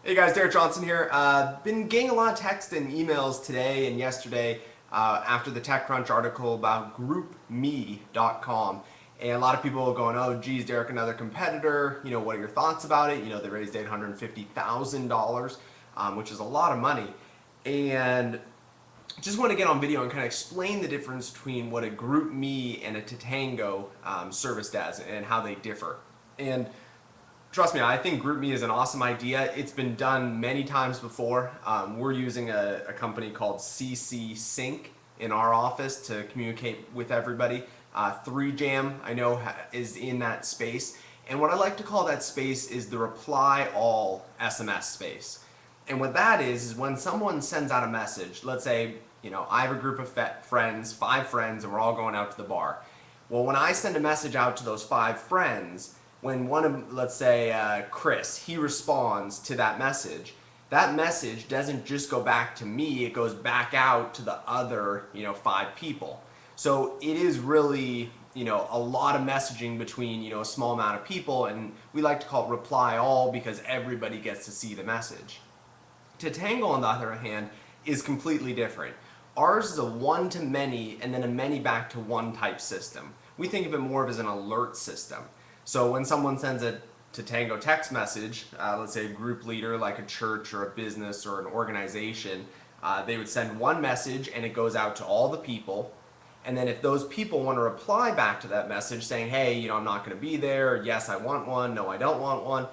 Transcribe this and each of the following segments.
Hey guys, Derek Johnson here. Been getting a lot of text and emails today and yesterday after the TechCrunch article about GroupMe.com. And a lot of people are going, oh geez, Derek, another competitor. You know, what are your thoughts about it? You know, they raised $850,000, which is a lot of money. And just want to get on video and kind of explain the difference between what a GroupMe and a Tatango service does and how they differ. And trust me, I think GroupMe is an awesome idea. It's been done many times before. We're using a company called CC Sync in our office to communicate with everybody. 3Jam, I know, is in that space. And what I like to call that space is the reply all SMS space. And what that is when someone sends out a message, let's say, you know, I have a group of friends, 5 friends, and we're all going out to the bar. Well, when I send a message out to those 5 friends, when one of, let's say, Chris, he responds to that message doesn't just go back to me, it goes back out to the other, 5 people. So it is really, a lot of messaging between, a small amount of people, and we like to call it reply all because everybody gets to see the message. Tatango, on the other hand, is completely different. Ours is a one-to-many and then a many-back-to-one type system. We think of it more of as an alert system. So when someone sends a Tatango text message, let's say a group leader like a church or a business or an organization, they would send one message and it goes out to all the people. And then if those people want to reply back to that message saying, hey, I'm not going to be there, yes, I want one, no, I don't want one,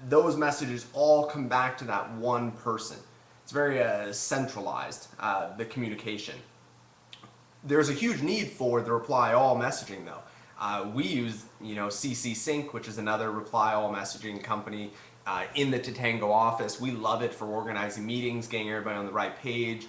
those messages all come back to that one person. It's very centralized, the communication. There's a huge need for the reply all messaging though. We use, CC Sync, which is another reply all messaging company in the Tatango office. We love it for organizing meetings, getting everybody on the right page,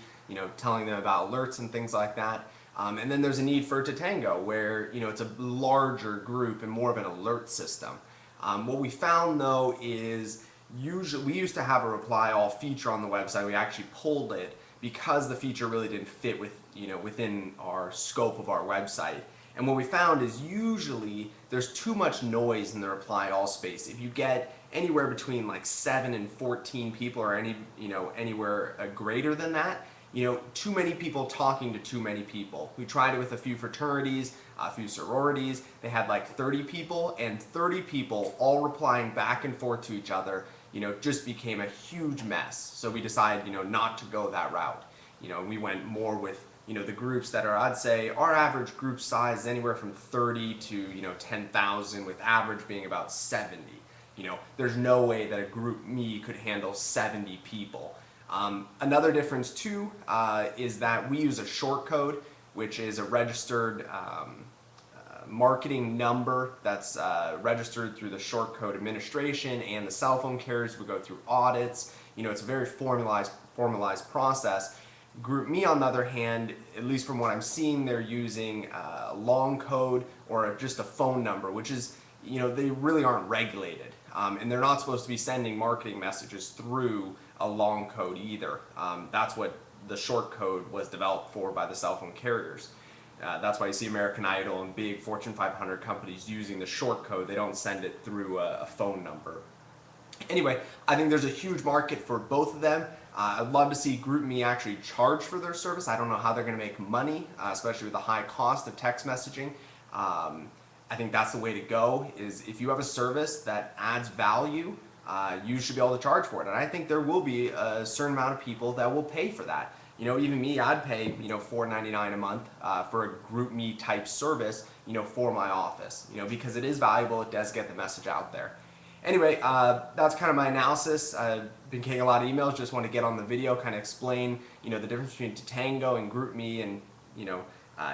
telling them about alerts and things like that. And then there's a need for Tatango where, it's a larger group and more of an alert system. What we found though is usually we used to have a reply all feature on the website. We actually pulled it because the feature really didn't fit with, within our scope of our website. And what we found is usually there's too much noise in the reply all space. If you get anywhere between like 7 and 14 people or anywhere greater than that, too many people talking to too many people. We tried it with a few fraternities, a few sororities. They had like 30 people, and 30 people all replying back and forth to each other, just became a huge mess. So we decided, not to go that route. We went more with, the groups that are, I'd say, our average group size is anywhere from 30 to, 10,000, with average being about 70. There's no way that a GroupMe could handle 70 people. Another difference too is that we use a short code, which is a registered marketing number that's registered through the short code administration and the cell phone carriers. We go through audits. It's a very formalized process. GroupMe, on the other hand, at least from what I'm seeing, they're using a long code or just a phone number, which is, they really aren't regulated. And they're not supposed to be sending marketing messages through a long code either. That's what the short code was developed for by the cell phone carriers. That's why you see American Idol and big Fortune 500 companies using the short code. They don't send it through a phone number. Anyway, I think there's a huge market for both of them. I'd love to see GroupMe actually charge for their service. I don't know how they're going to make money, especially with the high cost of text messaging. I think that's the way to go, is if you have a service that adds value, you should be able to charge for it. And I think there will be a certain amount of people that will pay for that. Even me, I'd pay, $4.99 a month for a GroupMe type service, for my office, because it is valuable. It does get the message out there. Anyway, that's kind of my analysis. I've been getting a lot of emails. Just want to get on the video, kind of explain, the difference between Tatango and GroupMe and,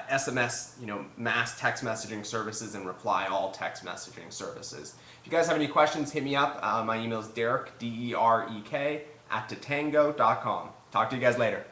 SMS, mass text messaging services and reply all text messaging services. If you guys have any questions, hit me up. My email is Derek, D-E-R-E-K, @tatango.com. Talk to you guys later.